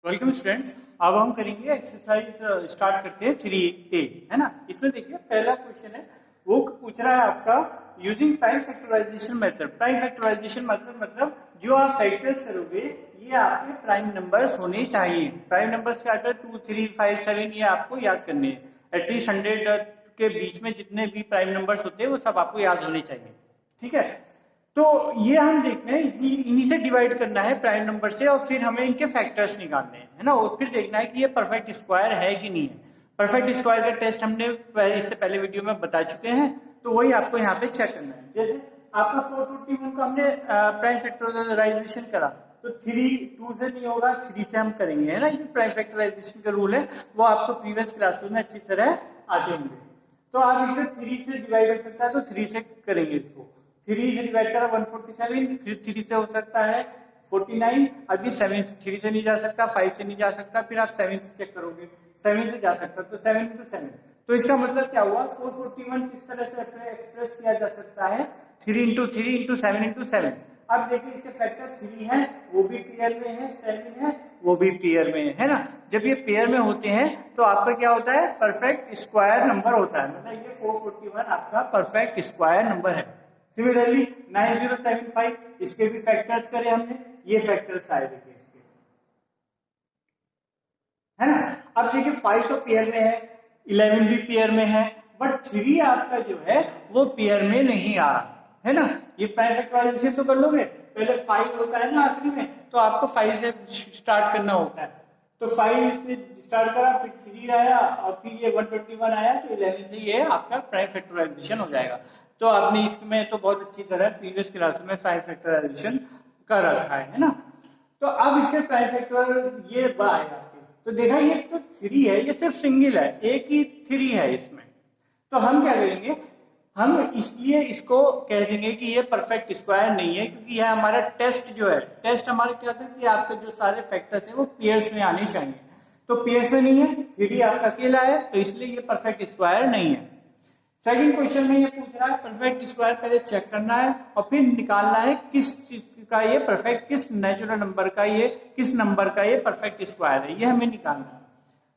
Welcome students. अब हम करेंगे एक्सरसाइज स्टार्ट करते हैं 3A, है ना। इसमें देखिए पहला क्वेश्चन है, वो पूछ रहा है आपका using prime factorization method. Prime factorization मतलब जो आप फैक्टर्स करोगे ये आपके प्राइम नंबर्स होने चाहिए। प्राइम नंबर्स क्या होता है 2, 3, 5, 7 ये आपको याद करने हैं। एटलीस्ट 100 के बीच में जितने भी प्राइम नंबर्स होते हैं वो सब आपको याद होने चाहिए, ठीक है। तो ये हम देखते हैं इन्हीं से डिवाइड करना है प्राइम नंबर से, और फिर हमें इनके फैक्टर्स निकालने हैं, है ना। और फिर देखना है कि ये परफेक्ट स्क्वायर है कि नहीं है। परफेक्ट स्क्वायर का टेस्ट हमने इससे पहले वीडियो में बता चुके हैं, तो वही आपको यहाँ पे चेक करना है। जैसे आपका 441 को हमने प्राइम फैक्टराइजेशन करा, तो 3 2 से नहीं होगा, 3 से हम करेंगे, है ना। ये प्राइम फैक्टराइजेशन का रूल है, वो आपको प्रीवियस क्लासेस में अच्छी तरह आते होंगे। तो आप इसे 3 से डिवाइड कर सकता है, तो 3 से करेंगे इसको। 3 से डिवाइड करा 147, फिर 3 से हो सकता है 49, अभी 7 से 3 से नहीं जा सकता, 5 से नहीं जा सकता, फिर आप 7 से चेक करोगे, 7 से जा सकता, तो 7 into 7। तो इसका मतलब क्या हुआ, 441 किस तरह से एक्सप्रेस किया जा सकता है, 3 into 3 into 7 into 7। अब देखिए इसके फैक्टर 3 है, वो भी पेयर में है, 7 है, वो भी पेयर में है ना। जब ये पेयर में होते हैं तो आपका क्या होता है, परफेक्ट स्क्वायर नंबर होता है, मतलब ये 441 आपका परफेक्ट स्क्वायर नंबर है। सिमिलरली 9075, इसके भी फैक्टर्स करे हमने, ये फैक्टर्स आए देखिए इसके, है ना। अब देखिए 5 तो पेयर में है, 11 भी पेयर में है, बट 3 आपका जो है वो पेयर में नहीं आ रहा, है ना। ये प्राइम फैक्टराइजेशन तो कर लोगे, पहले 5 होता है ना आखिरी में, तो आपको 5 से स्टार्ट करना होता है। तो 5 से स्टार्ट करा, फिर 3 आया, और फिर ये 121 आया, तो 11 से ये आपका प्राइम फैक्टराइजेशन हो जाएगा। तो आपने इसमें तो बहुत अच्छी तरह प्रीवियस क्लास में प्राइम फैक्टराइजेशन कर रखा है ना। तो अब इसके प्राइम फैक्टर ये आएगा, तो देखा ये तो 3 है, ये सिर्फ सिंगल है, एक ही 3 है इसमें। तो हम क्या करेंगे, हम इसलिए इसको कह देंगे कि ये परफेक्ट स्क्वायर नहीं है, क्योंकि यह हमारा टेस्ट जो है, टेस्ट हमारे क्या था कि आपके जो सारे फैक्टर्स हैं वो पेयर्स में आने चाहिए, तो पेयर्स में नहीं है, 3 आपका अकेला है, तो इसलिए ये परफेक्ट स्क्वायर नहीं है। सेकंड क्वेश्चन में ये पूछ रहा है परफेक्ट स्क्वायर पहले चेक करना है और फिर निकालना है किस चीज का ये परफेक्ट, किस नेचुरल नंबर का ये, किस नंबर का ये परफेक्ट स्क्वायर है, ये हमें निकालना है।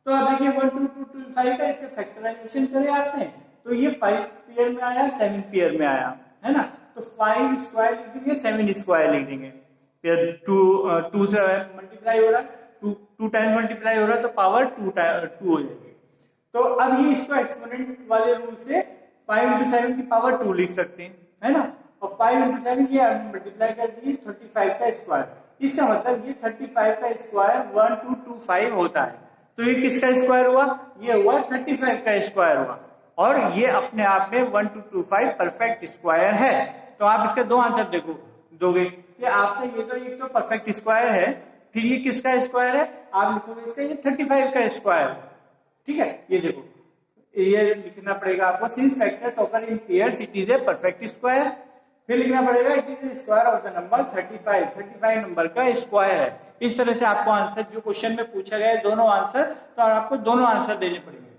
तो अब देखिए 1 2 2 2 5 का इसका फैक्टराइजेशन करे आपने, तो ये 5 पेयर में आया, 7 पेयर में आया, है ना। तो 5 स्क्वायर लिख देंगे, 7 स्क्वायर लिख देंगे, फिर 2 से मल्टीप्लाई हो रहा है, 2 टाइम्स मल्टीप्लाई हो रहा है, तो पावर 2 हो जाएगी। तो अब ये इसको एक्सपोनेंट वाले रूल से 5 into 7 की पावर 2 लिख सकते हैं, है ना। और 5 into 7 ये मल्टीप्लाई कर दिए 35 का स्क्वायर, इसका मतलब ये 35 का स्क्वायर 1225 होता है। तो ये किसका स्क्वायर हुआ, ये हुआ 35 का स्क्वायर हुआ, और ये अपने आप में 1225 परफेक्ट स्क्वायर है। तो आप इसके दो आंसर देखो दोगे कि आपका ये तो एक तो परफेक्ट स्क्वायर है, फिर ये किसका स्क्वायर है, आप लिखोगे इसका ये 35 का स्क्वायर, ठीक है। ये देखो ये लिखना पड़ेगा आपको, since factors occur in pairs it is a perfect square. फिर लिखना पड़ेगा it is square of the number 35 number का स्क्वायर है। इस तरह से आपको आंसर जो क्वेश्चन में पूछा गया है दोनों आंसर, तो आपको दोनों आंसर देने पड़ेंगे।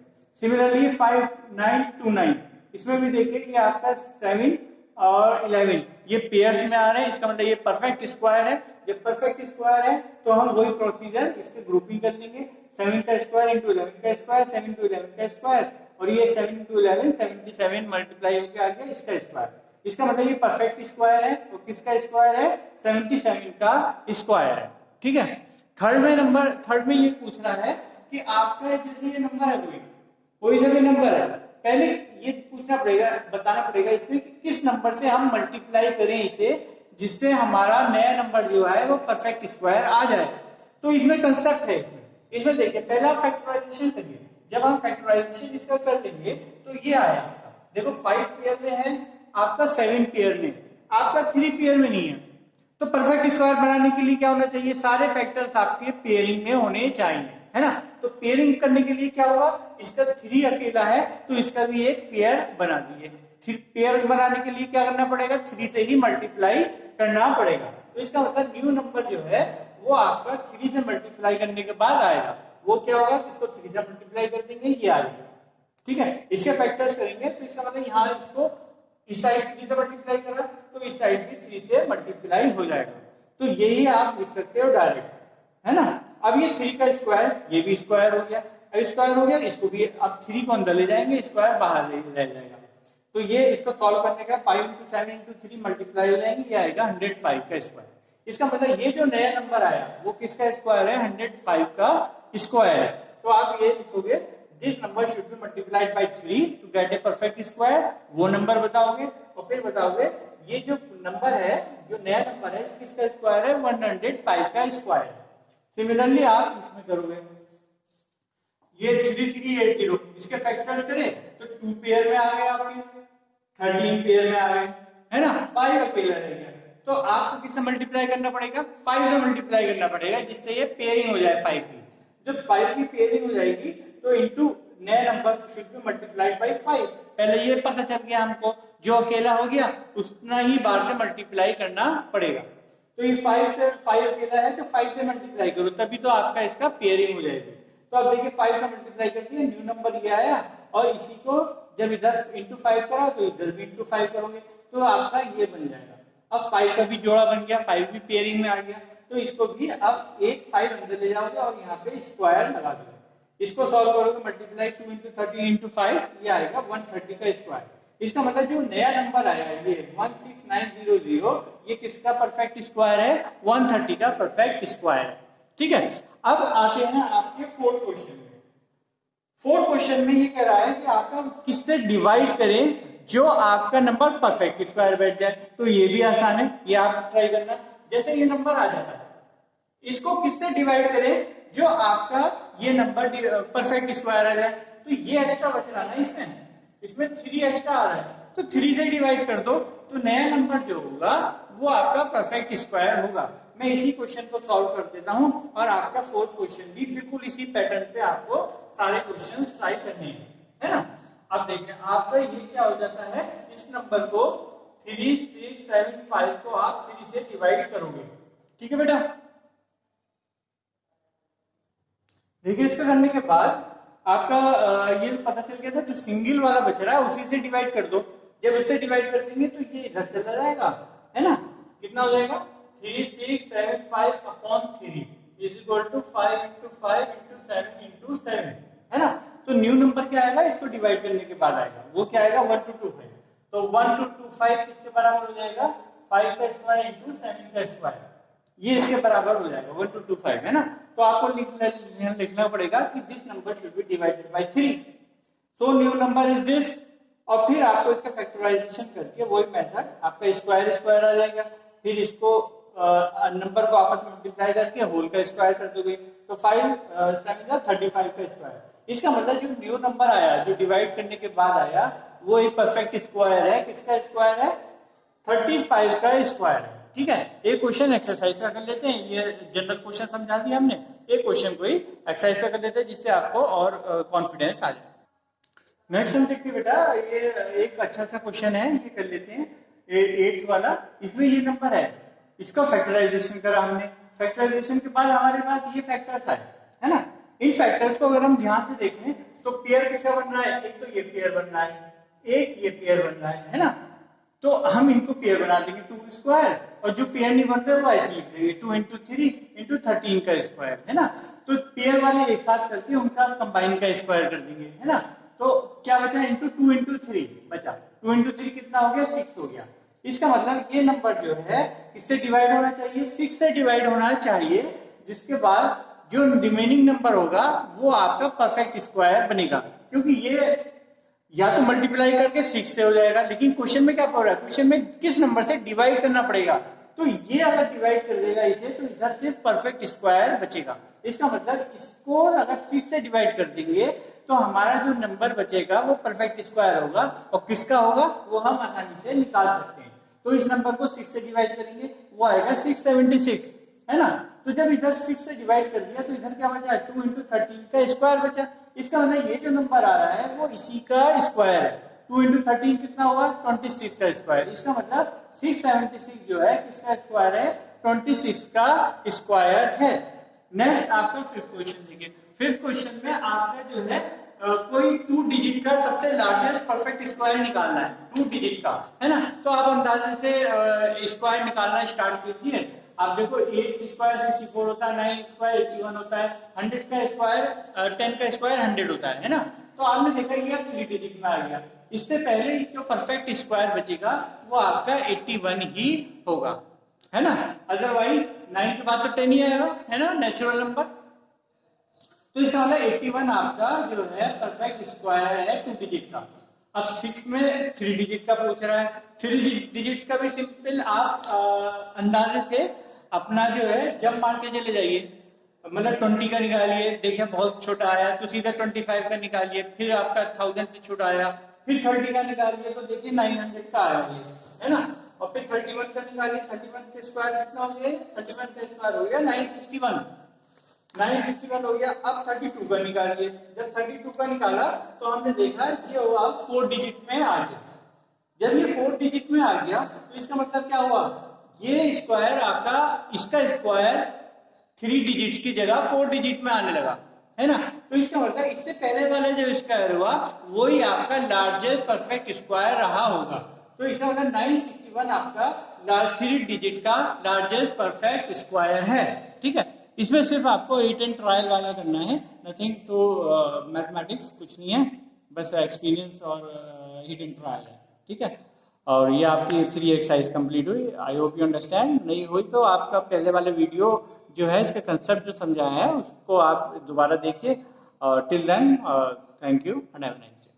सिमिलरली 5 9 2 9, इसमें भी देखिए कि आपका 7 और 11 ये पेयर्स में आ रहे हैं, इसका मतलब ये परफेक्ट स्क्वायर है। जब परफेक्ट स्क्वायर है तो हम वही प्रोसीजर इसके ग्रुपिंग कर लेंगे, 7 का स्क्वायर इंटू 11 का स्क्वायर, 7 इंटू 11 का स्क्वायर, और ये 7 इंटू 11 77 मल्टीप्लाई होकर आ गया इसका स्क्वायर। इसका मतलब ये परफेक्ट स्क्वायर है, तो किसका स्क्वायर है, 77 का स्क्वायर है, ठीक है। थर्ड में ये पूछ रहा है कि आपका जैसे ये नंबर है कोई सा भी नंबर है, पहले ये पूछना पड़ेगा, बताना पड़ेगा इसमें कि किस नंबर से हम मल्टीप्लाई करें इसे, जिससे हमारा नया नंबर जो है वो परफेक्ट स्क्वायर आ जाए। तो इसमें कंसेप्ट है, इसमें देखिए पहला फैक्टराइजेशन करिए, जब हम फैक्टराइजेशन इसका कर लेंगे तो ये आया आपका, देखो 5 पेयर में है आपका, 7 पेयर में, आपका 3 पेयर में नहीं है। तो परफेक्ट स्क्वायर बनाने के लिए क्या होना चाहिए, सारे फैक्टर्स आपके पेयरिंग में होने चाहिए, है ना। तो पेयरिंग करने के लिए क्या होगा, इसका 3 अकेला है तो इसका भी एक पेयर बना दिए। पेयर बनाने के लिए क्या करना पड़ेगा, 3 से ही मल्टीप्लाई करना पड़ेगा। तो इसका मतलब न्यू नंबर जो है वो आपका 3 से मल्टीप्लाई करने के बाद आएगा। वो क्या होगा, इसको 3 से मल्टीप्लाई कर देंगे, ये आ जाएगा, ठीक है। इसके फैक्टर्स करेंगे तो इसका मतलब यहाँ इसको इस साइड 3 से मल्टीप्लाई करा तो इस साइड भी 3 से मल्टीप्लाई हो जाएगा। तो यही आप लिख सकते हो डायरेक्ट, है ना। अब ये 3 का स्क्वायर, ये भी स्क्वायर हो गया, अब स्क्वायर हो गया, इसको भी अब 3 को अंदर ले जाएंगे, स्क्वायर बाहर ले जाएगा। तो ये इसको सॉल्व करने का 5 इंटू 7 इंटू 3 मल्टीप्लाई हो जाएंगे, ये आएगा 105 का स्क्वायर। इसका मतलब ये जो नया नंबर आया वो किसका स्क्वायर है, 105 का स्क्वायर है। तो आप ये लिखोगे this number should be multiplied by 3 to get a perfect square, वो नंबर बताओगे और फिर बताओगे ये जो नंबर है, जो नया नंबर है, किसका स्क्वायर है, 105 का स्क्वायर। सिमिलरली आप इसमें करोगे, ये 3380 इसके फैक्टर्स करें तो 2 पेयर में आ गए आपके, 13 पेयर में आ गए, है ना, 5 पेयर रह गया। तो आपको किससे मल्टीप्लाई करना पड़ेगा, 5 से मल्टीप्लाई करना पड़ेगा, जिससे ये पेयरिंग हो जाए 5 की। जब 5 की पेयरिंग हो जाएगी तो इनटू नया number should be multiplied bye 5। पहले ये पता चल गया हमको, जो अकेला हो गया उतना ही बार से मल्टीप्लाई करना पड़ेगा। तो ये 5 से 5 अकेला है तो 5 से मल्टीप्लाई करो, तभी तो आपका इसका पेयरिंग हो जाएगी। तो अब देखिए 5 से मल्टीप्लाई कर दिया, न्यू नंबर ये आया, और इसी को जब इधर इंटू 5 करा तो इधर भी इंटू 5 करोगे तो आपका ये बन जाएगा। अब 5 का भी जोड़ा बन गया, 5 भी पेयरिंग में आ गया, तो इसको भी अब एक 5 अंदर ले जाओगे और यहाँ पे स्क्वायर लगा दोगे। इसको सॉल्व करोगे, मल्टीप्लाई 2 इंटू 13 इंटू 5, ये आएगा 130 का स्क्वायर। इसका मतलब जो नया नंबर आया ये 16900, ये किसका परफेक्ट स्क्वायर है, 130 का परफेक्ट स्क्वायर है। ठीक है, अब आते हैं आपके फोर्थ क्वेश्चन में। फोर्थ क्वेश्चन में ये कह रहा है कि आपका किससे डिवाइड करें जो आपका नंबर परफेक्ट स्क्वायर बैठ जाए। तो ये भी आसान है, ये आप ट्राई करना। जैसे ये नंबर आ जाता है, इसको किससे डिवाइड करें जो आपका ये नंबर परफेक्ट स्क्वायर आ जाए। तो ये एक्स्ट्रा बच रहा ना, इसमें 3 एक्स्ट्रा आ रहा है, तो 3 से डिवाइड कर दो, तो नया नंबर जो होगा वो आपका परफेक्ट स्क्वायर होगा। मैं इसी क्वेश्चन को सॉल्व कर देता हूं, और आपका फोर्थ क्वेश्चन भी बिल्कुल इसी पैटर्न पे आपको सारे क्वेश्चन ट्राई करने हैं, है ना। अब देखिए आपका ये क्या हो जाता है, इस नंबर को 3675 को आप 3 से डिवाइड करोगे। ठीक है बेटा, देखिए इसका करने के बाद आपका ये पता चल गया था, जो सिंगल वाला बच रहा है उसी से डिवाइड कर दो। जब इससे डिवाइड कर देंगे तो ये इधर चला जाएगा, है ना। कितना हो जाएगा, 3675 upon 3 is equal to 5 into 5 into 7 into 7, है ना। तो न्यू नंबर क्या आएगा, इसको डिवाइड करने के बाद आएगा, वो क्या आएगा 1225। तो 1225 किसके बराबर हो जाएगा, 5 का स्क्वायर इंटू 7 का स्क्वायर, ये इसके बराबर हो जाएगा 1225, है ना। तो आपको लिखना पड़ेगा कि this number should B divided by 3, so new number is this. और फिर आपको इसका फैक्टराइजेशन करके वही मेथड, आपका स्क्वायर स्क्वायर आ जाएगा, फिर इसको नंबर को आपस में मल्टीप्लाई करके होल का स्क्वायर कर दोगे, तो 5 7 35 का स्क्वायर। इसका मतलब जो न्यू नंबर आया, जो डिवाइड करने के बाद आया, वो एक परफेक्ट स्क्वायर है। किसका स्क्वायर है, 35 का स्क्वायर है। ठीक है, एक क्वेश्चन एक्सरसाइज का कर लेते हैं, ये जनरल क्वेश्चन समझा दिया हमने, एक क्वेश्चन को ही एक्सरसाइज का कर लेते हैं जिससे आपको और कॉन्फिडेंस आ जाए। नेक्स्ट हम देखते बेटा, ये एक अच्छा सा क्वेश्चन है, ये कर लेते हैं 8th वाला। इसमें ये नंबर है, इसका फैक्टराइजेशन करा हमने, फैक्टराइजेशन के बाद हमारे पास ये फैक्टर्स आए, है ना। इन फैक्टर्स को अगर हम ध्यान से देखें तो पेयर किसका बन रहा है, एक तो ये पेयर बन रहा है, एक ये पेयर बन रहा है ना। तो हम इनको पेयर बना देंगे 2 स्क्वायर, और जो पेयर नहीं बन रहे वो ऐसे लिख देंगे 2 इंटू 3 इंटू 13 का स्क्वायर, है ना। तो पेयर वाले एक साथ करके उनका कंबाइन का स्क्वायर कर देंगे, है ना। तो क्या बचा, इंटू 2 इंटू 3 बचा, 2 इंटू 3 कितना हो गया, 6 हो गया। इसका मतलब ये नंबर जो है किससे डिवाइड होना चाहिए, 6 से डिवाइड होना चाहिए, जिसके बाद जो रिमेनिंग नंबर होगा वो आपका परफेक्ट स्क्वायर बनेगा। क्योंकि ये या तो मल्टीप्लाई करके 6 से हो जाएगा, लेकिन क्वेश्चन में क्या हो रहा है, क्वेश्चन में किस नंबर से डिवाइड करना पड़ेगा। तो ये अगर डिवाइड कर देगा इसे, तो इधर से परफेक्ट स्क्वायर बचेगा। इसका मतलब इसको अगर 6 से डिवाइड कर देंगे तो हमारा जो नंबर बचेगा वो परफेक्ट स्क्वायर होगा, और किसका होगा वो हम आसानी से निकाल सकते हैं। तो इस नंबर को 6 से डिवाइड करेंगे, वो आएगा 676, है ना। तो जब इधर 6 से डिवाइड कर दिया तो इधर क्या बचा, 2 इंटू 13 का स्क्वायर बचा। इसका मतलब ये जो नंबर आ रहा है वो इसी का स्क्वायर है। 2 इंटू 13 कितना होगा, 26 का स्क्वायर। इसका मतलब 676 जो है किसका स्क्वायर है, 26 का स्क्वायर है। नेक्स्ट आपका फिफ्थ क्वेश्चन देखिए। फिफ्थ क्वेश्चन में आपका जो है कोई 2 डिजिट का सबसे लार्जेस्ट परफेक्ट स्क्वायर निकालना है, 2 डिजिट का, है ना। तो आप अंदाजे से स्क्वायर निकालना स्टार्ट कीजिए। आप देखो 8 स्क्वायर 64 होता है, 9 स्क्वायर 81 होता है, 100 का स्क्वायर 10 का स्क्वायर 100 होता है ना। तो आपने देखा ये अब 3 डिजिट में आ गया। इससे पहले जो परफेक्ट स्क्वायर बचेगा वो आपका 81 ही होगा, है ना। अदरवाइज 9 के बाद तो 10 ही आएगा, है ना, नेचुरल नंबर। तो इसका मतलब 81 आपका जो है परफेक्ट स्क्वायर है 2 डिजिट का। अब 6 में 3 डिजिट का पूछ रहा है। 3 डिजिट्स का भी सिंपल आप अंदाजे से अपना जो है जब मान के चले जाइए, मतलब 20 का निकालिए, देखिए बहुत छोटा आया तो सीधा 25 का निकालिए, फिर आपका 1000 से छोटा आया, फिर 30 का निकालिए तो देखिए 900 का आया ये, है ना। और फिर 31 का निकालिए, 31 के स्क्वायर कितना हो गया, 31 का स्क्वायर हो गया 961 हो गया। अब 32 का निकालिए, जब 32 का निकाला तो हमने देखा ये हुआ 4 डिजिट में आ गया। जब ये 4 डिजिट में आ गया तो इसका मतलब क्या हुआ, ये स्क्वायर आपका, इसका स्क्वायर 3 डिजिट्स की जगह 4 डिजिट में आने लगा, है ना। तो इसका मतलब इससे पहले वाले जो स्क्वायर हुआ वही आपका लार्जेस्ट परफेक्ट स्क्वायर रहा होगा। तो इसका मतलब 961 आपका 3 डिजिट का लार्जेस्ट परफेक्ट स्क्वायर है, ठीक है। इसमें सिर्फ आपको 8 एंड ट्रायल वाला करना है, नथिंग टू मैथमेटिक्स, कुछ नहीं है, बस एक्सपीरियंस और हिट एंड ट्रायल है, ठीक है। और ये आपकी 3 एक्सरसाइज कंप्लीट हुई। I hope you understand. नहीं हुई तो आपका पहले वाले वीडियो जो है इसका कंसेप्ट जो समझाया है उसको आप दोबारा देखिए। Till then thank you and have a nice day.